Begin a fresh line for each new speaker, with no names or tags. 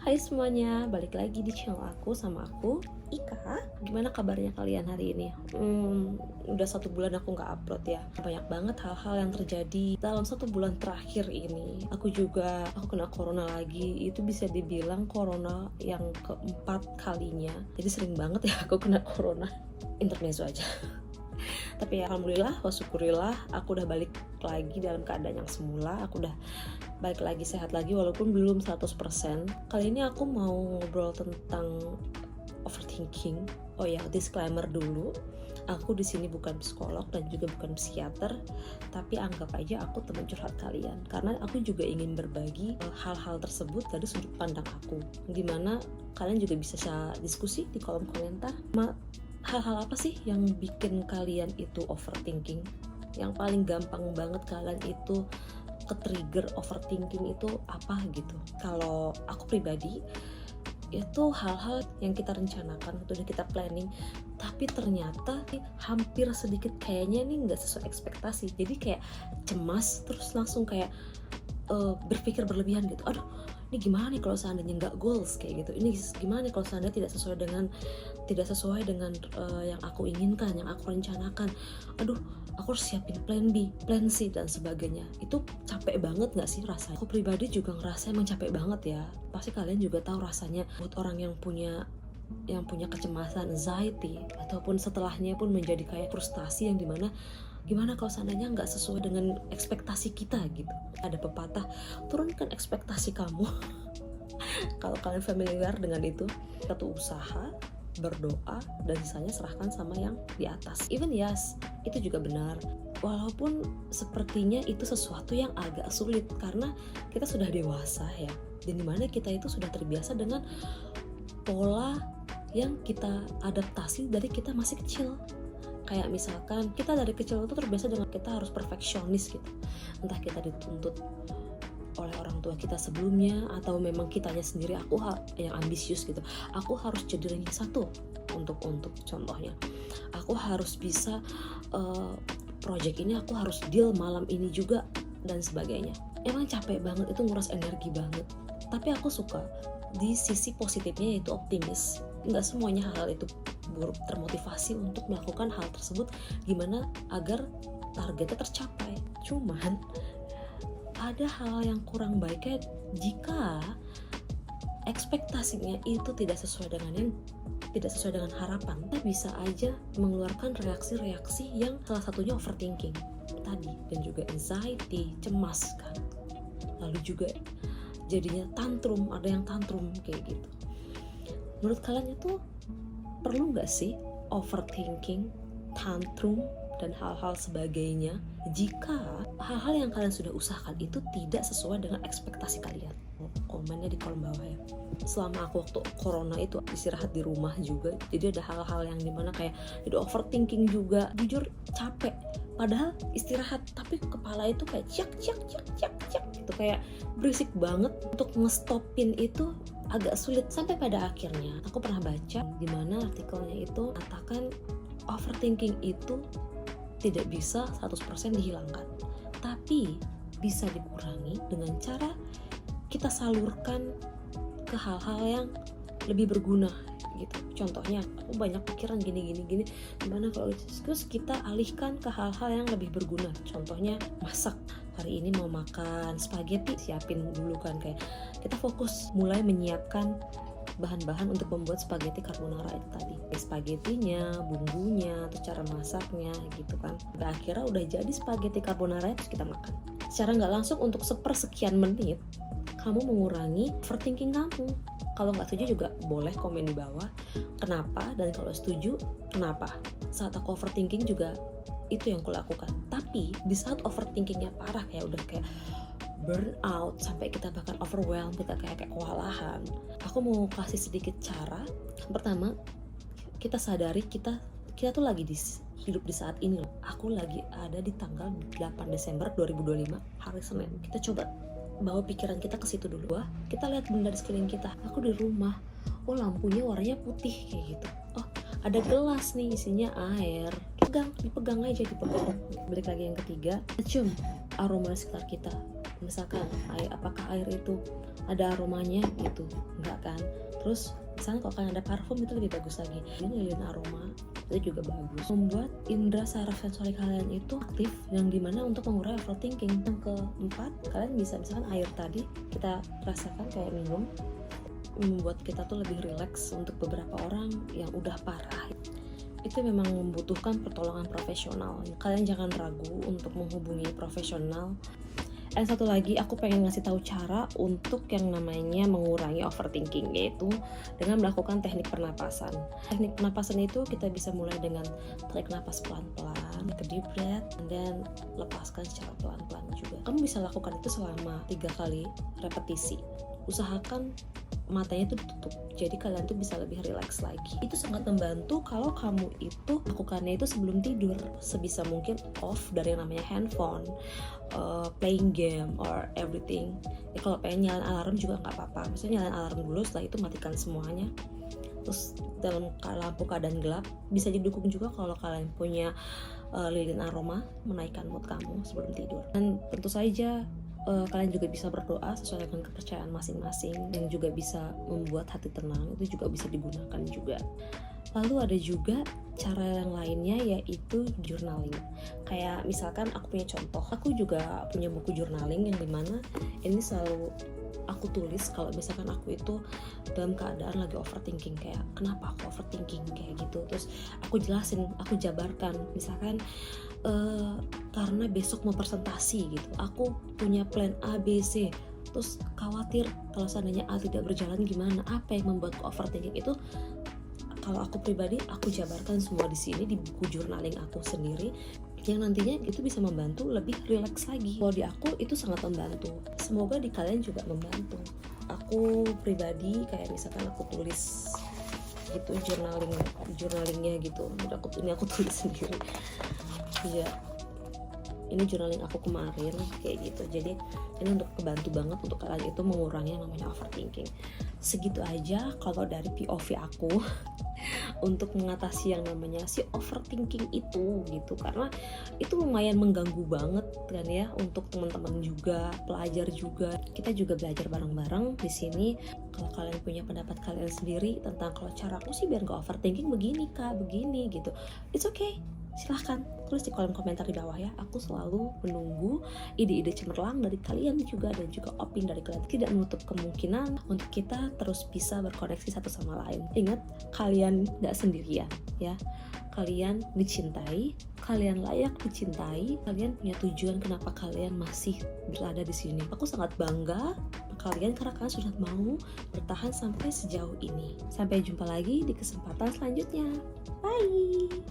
Hai semuanya, balik lagi di channel aku sama aku, Ika. Gimana kabarnya kalian hari ini? Udah 1 bulan aku nggak upload ya. Banyak banget hal-hal yang terjadi dalam 1 bulan terakhir ini. Aku kena corona lagi. Itu bisa dibilang corona yang keempat kalinya. Jadi sering banget ya aku kena corona. Intermezzo aja. Tapi ya, alhamdulillah, wasyukurillah, aku udah balik lagi dalam keadaan yang semula. Aku udah balik lagi sehat lagi walaupun belum 100%. Kali ini aku mau ngobrol tentang overthinking. Oh ya, disclaimer dulu. Aku di sini bukan psikolog dan juga bukan psikiater, tapi anggap aja aku teman curhat kalian. Karena aku juga ingin berbagi hal-hal tersebut dari sudut pandang aku. Dimana kalian juga bisa diskusi di kolom komentar. Hal-hal apa sih yang bikin kalian itu overthinking? Yang paling gampang banget kalian itu ke-trigger overthinking itu apa gitu. Kalau aku pribadi, itu hal-hal yang kita rencanakan, udah kita planning, tapi ternyata hampir sedikit kayaknya ini nggak sesuai ekspektasi. Jadi kayak cemas, terus langsung kayak berpikir berlebihan gitu. Aduh, ini gimana nih kalau seandainya nggak goals kayak gitu. Ini gimana nih kalau seandainya tidak sesuai dengan yang aku inginkan, yang aku rencanakan. Aduh, aku harus siapin plan B, plan C dan sebagainya. Itu capek banget nggak sih rasanya? Aku pribadi juga ngerasa emang capek banget ya. Pasti kalian juga tahu rasanya buat orang yang punya kecemasan, anxiety, ataupun setelahnya pun menjadi kayak frustasi yang dimana gimana kalau seandainya nggak sesuai dengan ekspektasi kita gitu. Ada pepatah, turunkan ekspektasi kamu. Kalau kalian familiar dengan itu, satu usaha, berdoa, dan sisanya serahkan sama yang di atas. Even yes, itu juga benar. Walaupun sepertinya itu sesuatu yang agak sulit karena kita sudah dewasa ya, dan dimana kita itu sudah terbiasa dengan pola yang kita adaptasi dari kita masih kecil. Kayak misalkan kita dari kecil itu terbiasa dengan kita harus perfeksionis gitu. Entah kita dituntut oleh orang tua kita sebelumnya atau memang kitanya sendiri yang ambisius gitu. Aku harus jadi ranking 1 untuk contohnya. Aku harus bisa project ini, aku harus deal malam ini juga dan sebagainya. Emang capek banget, itu nguras energi banget. Tapi aku suka di sisi positifnya yaitu optimis. Nggak semuanya hal itu buruk, termotivasi untuk melakukan hal tersebut gimana agar targetnya tercapai. Cuman ada hal yang kurang baiknya jika ekspektasinya itu tidak sesuai dengan harapan. Kita bisa aja mengeluarkan reaksi-reaksi yang salah satunya overthinking tadi, dan juga anxiety, cemas kan. Lalu juga jadinya tantrum, ada yang tantrum kayak gitu. Menurut kalian itu perlu nggak sih overthinking, tantrum, dan hal-hal sebagainya jika hal-hal yang kalian sudah usahakan itu tidak sesuai dengan ekspektasi kalian? Komennya di kolom bawah ya. Selama aku waktu corona itu istirahat di rumah juga, jadi ada hal-hal yang dimana kayak jadi overthinking juga. Jujur capek, padahal istirahat tapi kepala itu kayak cak itu kayak berisik banget. Untuk ngestopin itu agak sulit, sampai pada akhirnya aku pernah baca di mana artikelnya itu katakan overthinking itu tidak bisa 100% dihilangkan, tapi bisa dikurangi dengan cara kita salurkan ke hal-hal yang lebih berguna gitu. Contohnya, aku banyak pikiran gini, gimana kalau terus kita alihkan ke hal-hal yang lebih berguna. Contohnya masak, hari ini mau makan spaghetti, siapin dulu kan, kayak kita fokus mulai menyiapkan bahan-bahan untuk membuat spaghetti carbonara itu tadi, spagettinya, bumbunya, atau cara masaknya gitu kan. Nah, akhirnya udah jadi spaghetti carbonara, terus kita makan. Secara nggak langsung untuk sepersekian menit kamu mengurangi overthinking kamu. Kalau nggak setuju juga boleh komen di bawah kenapa, dan kalau setuju kenapa. Saat aku overthinking juga itu yang aku lakukan. Tapi di saat overthinkingnya parah, kayak udah kayak burn out, sampai kita bahkan overwhelmed, kita kayak kewalahan, aku mau kasih sedikit cara. Pertama, kita sadari kita tuh lagi hidup di saat ini loh. Aku lagi ada di tanggal 8 Desember 2025, hari Senin. Kita coba bawa pikiran kita ke situ dulu. Kita lihat benda di sekeliling kita. Aku di rumah, oh lampunya warnanya putih kayak gitu. Oh, ada gelas nih isinya air. Dipegang aja. Balik lagi yang ketiga, cium aroma sekitar kita. Misalkan apakah air itu ada aromanya gitu, enggak kan. Terus misalnya kalau kalian ada parfum itu lebih bagus lagi. Ini lilin aroma itu juga bagus. Membuat indera saraf sensori kalian itu aktif, yang dimana untuk mengurai overthinking. Yang keempat, kalian bisa misalkan air tadi kita rasakan kayak minum, membuat kita tuh lebih rileks. Untuk beberapa orang yang udah parah itu memang membutuhkan pertolongan profesional. Kalian jangan ragu untuk menghubungi profesional. Dan satu lagi, aku pengen ngasih tahu cara untuk yang namanya mengurangi overthinking, yaitu dengan melakukan teknik pernapasan. Teknik pernapasan itu kita bisa mulai dengan tarik napas pelan-pelan, ke deep breath, dan lepaskan secara pelan-pelan juga. Kamu bisa lakukan itu selama 3 kali repetisi. Usahakan matanya itu ditutup, jadi kalian tuh bisa lebih rileks lagi. Itu sangat membantu kalau kamu itu lakukannya itu sebelum tidur. Sebisa mungkin off dari yang namanya handphone, playing game or everything. Ya kalau pengen nyalain alarm juga nggak apa-apa, maksudnya nyalain alarm dulu, setelah itu matikan semuanya. Terus dalam lampu keadaan gelap, bisa didukung juga kalau kalian punya lilin aroma, menaikkan mood kamu sebelum tidur. Dan tentu saja kalian juga bisa berdoa sesuai dengan kepercayaan masing-masing, yang juga bisa membuat hati tenang, itu juga bisa digunakan juga. Lalu ada juga cara yang lainnya, yaitu journaling. Kayak misalkan aku punya contoh, aku juga punya buku journaling yang dimana ini selalu aku tulis kalau misalkan aku itu dalam keadaan lagi overthinking, kayak kenapa aku overthinking kayak gitu. Terus aku jelasin, aku jabarkan, misalkan karena besok mau presentasi gitu, aku punya plan A, B, C, terus khawatir kalau seandainya A tidak berjalan gimana, apa yang membuat overthinking itu. Kalau aku pribadi, aku jabarkan semua di sini di buku journaling aku sendiri, yang nantinya itu bisa membantu lebih rileks lagi. Kalau di aku itu sangat membantu, semoga di kalian juga membantu. Aku pribadi kayak misalkan aku tulis gitu journalingnya gitu, ini aku tulis sendiri. Iya, ini journaling aku kemarin kayak gitu. Jadi ini untuk kebantu banget untuk kalian itu mengurangi yang namanya overthinking. Segitu aja kalau dari POV aku untuk mengatasi yang namanya si overthinking itu gitu, karena itu lumayan mengganggu banget kan ya, untuk teman-teman juga, pelajar juga. Kita juga belajar bareng-bareng di sini. Kalau kalian punya pendapat kalian sendiri tentang kalau cara aku sih biar gak overthinking begini kak, begini gitu, it's okay. Silahkan tulis di kolom komentar di bawah ya. Aku selalu menunggu ide-ide cemerlang dari kalian juga, dan juga opini dari kalian. Tidak menutup kemungkinan untuk kita terus bisa berkoneksi satu sama lain. Ingat, kalian gak sendirian ya. Kalian dicintai, kalian layak dicintai, kalian punya tujuan kenapa kalian masih berada di sini. Aku sangat bangga kalian karena kalian sudah mau bertahan sampai sejauh ini. Sampai jumpa lagi di kesempatan selanjutnya. Bye.